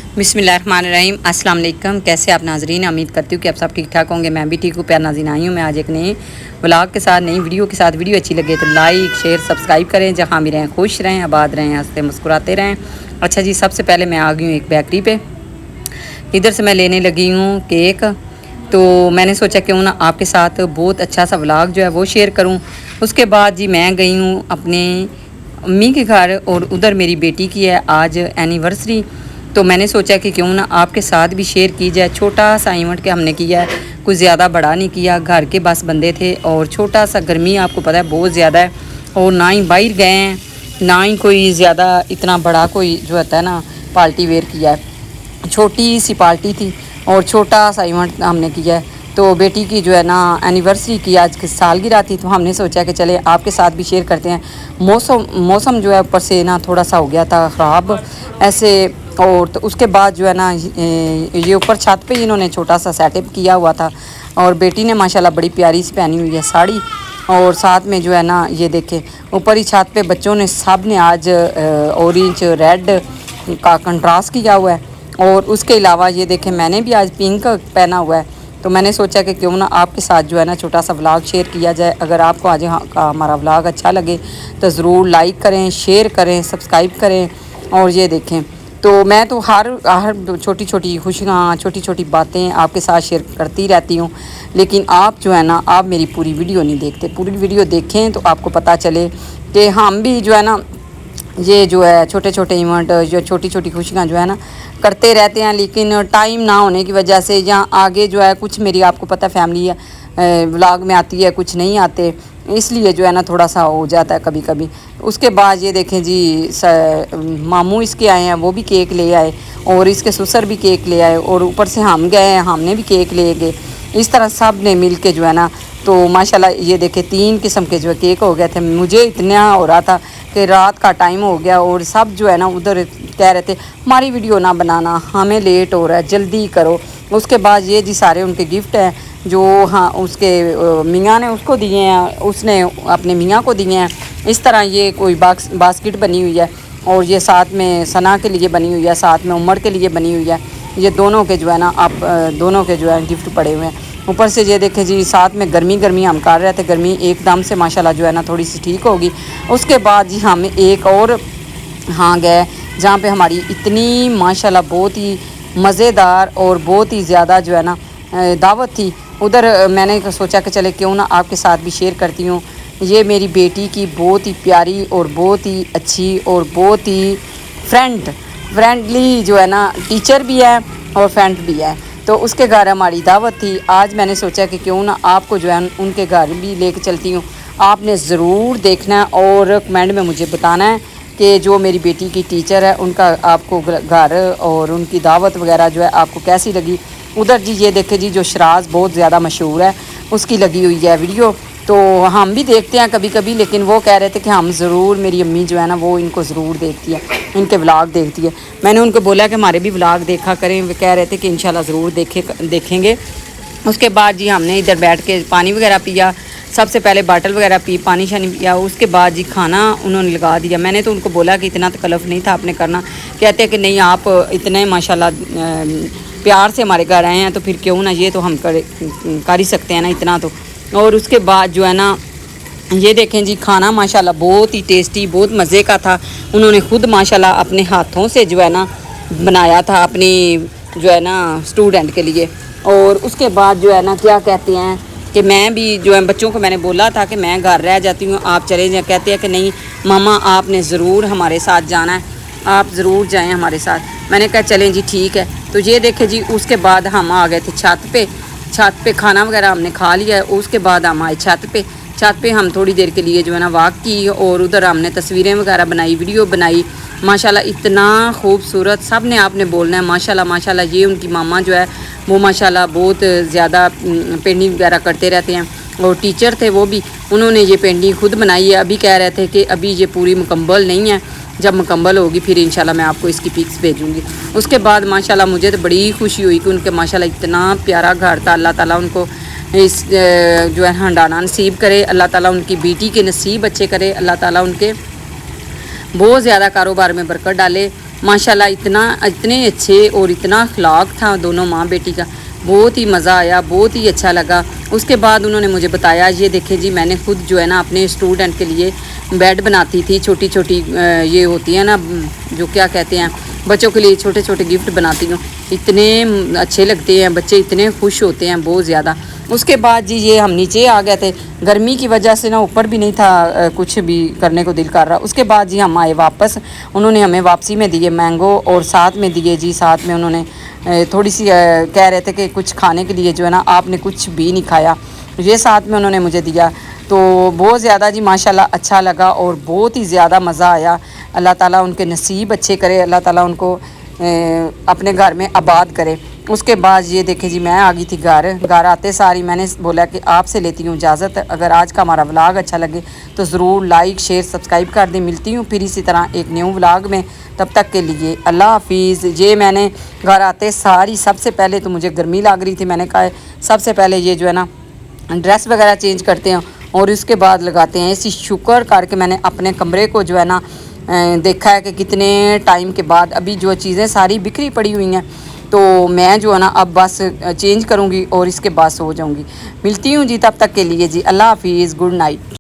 बिस्मिल्लाहिर्रहमानिर्रहीम। अस्सलाम वालेकुम। कैसे आप नाजरीन, उम्मीद करती हूँ कि आप सब ठीक ठाक होंगे। मैं भी ठीक हूँ। प्यार नाज़रीन, आई हूँ मैं आज एक नए व्लॉग के साथ, नई वीडियो के साथ। वीडियो अच्छी लगे तो लाइक शेयर सब्सक्राइब करें। जहाँ भी रहें खुश रहें, आबाद रहें, हंसते मुस्कुराते रहें। अच्छा जी, सबसे पहले मैं आ गई हूँ एक बेकरी पे। इधर से मैं लेने लगी हूँ केक। तो मैंने सोचा क्यों ना आपके साथ बहुत अच्छा सा व्लॉग जो है वो शेयर करूँ। उसके बाद जी मैं गई हूँ अपने अम्मी के घर, और उधर मेरी बेटी की है आज एनिवर्सरी। तो मैंने सोचा कि क्यों ना आपके साथ भी शेयर की जाए। छोटा सा इवेंट के हमने किया है, कुछ ज़्यादा बड़ा नहीं किया। घर के बस बंदे थे और छोटा सा, गर्मी आपको पता है बहुत ज़्यादा है, और ना ही बाहर गए हैं, ना ही कोई ज़्यादा इतना बड़ा कोई जो होता है ना पार्टी वेयर किया है। छोटी सी पार्टी थी और छोटा सा इवेंट हमने किया है। तो बेटी की जो है ना एनिवर्सरी की आज की सालगिरह थी, तो हमने सोचा कि चले आपके साथ भी शेयर करते हैं। मौसम जो है ऊपर से ना थोड़ा सा हो गया था ख़राब ऐसे। और तो उसके बाद जो है ना ये ऊपर छत पे इन्होंने छोटा सा सेटअप किया हुआ था, और बेटी ने माशाल्लाह बड़ी प्यारी सी पहनी हुई है साड़ी। और साथ में जो है ना ये देखें ऊपर ही छत पे बच्चों ने सब ने आज ऑरेंज रेड का कंट्रास्ट किया हुआ है। और उसके अलावा ये देखें मैंने भी आज पिंक पहना हुआ है। तो मैंने सोचा कि क्यों ना आपके साथ जो है ना छोटा सा व्लॉग शेयर किया जाए। अगर आपको आज का हमारा व्लॉग अच्छा लगे तो ज़रूर लाइक करें, शेयर करें, सब्सक्राइब करें। और ये देखें तो मैं तो हर छोटी छोटी खुशियाँ, छोटी छोटी बातें आपके साथ शेयर करती रहती हूँ। लेकिन आप जो है ना आप मेरी पूरी वीडियो नहीं देखते। पूरी वीडियो देखें तो आपको पता चले कि हम भी जो है ना ये जो है छोटे छोटे इवेंट, जो छोटी छोटी खुशियाँ जो है ना करते रहते हैं। लेकिन टाइम ना होने की वजह से, या आगे जो है कुछ मेरी आपको पता फैमिली है व्लॉग में आती है, कुछ नहीं आते, इसलिए जो है ना थोड़ा सा हो जाता है कभी कभी। उसके बाद ये देखें जी मामू इसके आए हैं, वो भी केक ले आए, और इसके ससुर भी केक ले आए, और ऊपर से हम गए हैं, हमने भी केक ले गए। इस तरह सब ने मिल के जो है ना, तो माशाल्लाह ये देखे 3 किस्म के जो है केक हो गए थे। मुझे इतना हो रहा था कि रात का टाइम हो गया, और सब जो है ना उधर कह रहे थे हमारी वीडियो ना बनाना, हमें लेट हो रहा है, जल्दी करो। उसके बाद ये जी सारे उनके गिफ्ट हैं जो हाँ उसके मियाँ ने उसको दिए हैं, उसने अपने मियाँ को दिए हैं। इस तरह ये कोई बास्केट बनी हुई है, और ये साथ में सना के लिए बनी हुई है, साथ में उमर के लिए बनी हुई है। ये दोनों के जो है ना आप दोनों के जो है गिफ्ट पड़े हुए हैं। ऊपर से ये देखें जी साथ में गर्मी हम कर रहे थे, गर्मी एकदम से माशाल्लाह जो है ना थोड़ी सी ठीक होगी। उसके बाद जी हम एक और हाँ गए जहाँ पे हमारी इतनी माशाल्लाह बहुत ही मज़ेदार और बहुत ही ज़्यादा जो है ना दावत थी। उधर मैंने सोचा कि चले क्यों ना आपके साथ भी शेयर करती हूँ। ये मेरी बेटी की बहुत ही प्यारी और बहुत ही अच्छी और बहुत ही फ्रेंडली जो है ना टीचर भी है और फ्रेंड भी है। तो उसके घर हमारी दावत थी आज। मैंने सोचा कि क्यों ना आपको जो है उनके घर भी लेके चलती हूँ। आपने ज़रूर देखना है और कमेंट में मुझे बताना है कि जो मेरी बेटी की टीचर है उनका आपको घर और उनकी दावत वगैरह जो है आपको कैसी लगी। उधर जी ये देखे जी जो शराज बहुत ज़्यादा मशहूर है उसकी लगी हुई है वीडियो, तो हम भी देखते हैं कभी कभी। लेकिन वो कह रहे थे कि हम ज़रूर, मेरी अम्मी जो है ना वो इनको ज़रूर देखती है, इनके व्लॉग देखती है। मैंने उनको बोला कि हमारे भी व्लॉग देखा करें। वे कह रहे थे कि इंशाल्लाह ज़रूर देखेंगे। उसके बाद जी हमने इधर बैठ के पानी वगैरह पिया। सबसे पहले बाटल वगैरह पी, पानी शानी पिया। उसके बाद जी खाना उन्होंने लगा दिया। मैंने तो उनको बोला कि इतना तकल्लुफ़ नहीं था आपने करना। कहते हैं कि नहीं आप इतने माशाल्लाह प्यार से हमारे घर आए हैं तो फिर क्यों ना ये तो हम कर ही सकते हैं ना इतना तो। और उसके बाद जो है ना ये देखें जी खाना माशाल्लाह बहुत ही टेस्टी, बहुत मज़े का था। उन्होंने खुद माशाल्लाह अपने हाथों से जो है ना बनाया था अपनी जो है ना स्टूडेंट के लिए। और उसके बाद जो है ना क्या कहते हैं कि मैं भी जो है बच्चों को मैंने बोला था कि मैं घर रह जाती हूँ, आप चले जाएँ। कहते हैं कि नहीं मामा आपने ज़रूर हमारे साथ जाना है, आप ज़रूर जाएं हमारे साथ। मैंने कहा चलें जी ठीक है। तो ये देखें जी उसके बाद हम आ गए थे छत पे खाना वगैरह हमने खा लिया है। उसके बाद हम आए छत पे हम थोड़ी देर के लिए जो है ना वॉक की, और उधर हमने तस्वीरें वगैरह बनाई, वीडियो बनाई। माशाल्लाह इतना खूबसूरत, सब ने आपने बोलना है माशाल्लाह माशाल्लाह। ये उनकी मामा जो है वो माशाल्लाह बहुत ज़्यादा पेंटिंग वगैरह करते रहते हैं, और टीचर थे वो भी, उन्होंने ये पेंटिंग खुद बनाई है। अभी कह रहे थे कि अभी ये पूरी मुकम्मल नहीं है, जब मुकम्मल होगी फिर इंशाल्लाह मैं आपको इसकी पिक्स भेजूँगी। उसके बाद माशाल्लाह मुझे तो बड़ी खुशी हुई कि उनके माशाल्लाह इतना प्यारा घर था। अल्लाह ताला उनको इस जो है हंडाना नसीब करे, अल्लाह ताला उनकी बेटी के नसीब अच्छे करे, अल्लाह ताला उनके बहुत ज़्यादा कारोबार में बरकत डाले। माशाल्लाह इतने अच्छे और इतना अखलाक था दोनों माँ बेटी का, बहुत ही मज़ा आया, बहुत ही अच्छा लगा। उसके बाद उन्होंने मुझे बताया, ये देखें जी मैंने खुद जो है ना अपने स्टूडेंट के लिए बेड बनाती थी, छोटी छोटी ये होती है ना जो क्या कहते हैं, बच्चों के लिए छोटे छोटे गिफ्ट बनाती हूँ। इतने अच्छे लगते हैं, बच्चे इतने खुश होते हैं बहुत ज़्यादा। उसके बाद जी ये हम नीचे आ गए थे, गर्मी की वजह से ना ऊपर भी नहीं था कुछ भी करने को दिल कर रहा। उसके बाद जी हम आए वापस, उन्होंने हमें वापसी में दिए मैंगो और साथ में दिए जी, साथ में उन्होंने थोड़ी सी कह रहे थे कि कुछ खाने के लिए जो है ना आपने कुछ भी नहीं खाया, ये साथ में उन्होंने मुझे दिया। तो बहुत ज़्यादा जी माशाल्लाह अच्छा लगा और बहुत ही ज़्यादा मज़ा आया। अल्लाह ताला उनके नसीब अच्छे करे, अल्लाह ताला उनको अपने घर में आबाद करे। उसके बाद ये देखें जी मैं आ गई थी घर आते सारी मैंने बोला कि आपसे लेती हूँ इजाज़त। अगर आज का हमारा व्लॉग अच्छा लगे तो ज़रूर लाइक शेयर सब्सक्राइब कर दें। मिलती हूँ फिर इसी तरह एक न्यू व्लॉग में, तब तक के लिए अल्लाह हाफिज़। ये मैंने घर आते सारी सबसे पहले तो मुझे गर्मी लग रही थी, मैंने कहा सबसे पहले ये जो है ना ड्रेस वगैरह चेंज करते हैं और उसके बाद लगाते हैं इसी। शुक्र करके मैंने अपने कमरे को जो है ना देखा है कि कितने टाइम के बाद अभी जो चीज़ें सारी बिखरी पड़ी हुई हैं, तो मैं जो है ना अब बस चेंज करूँगी और इसके बाद सो जाऊँगी। मिलती हूँ जी तब तक के लिए जी, अल्लाह हाफिज़, गुड नाइट।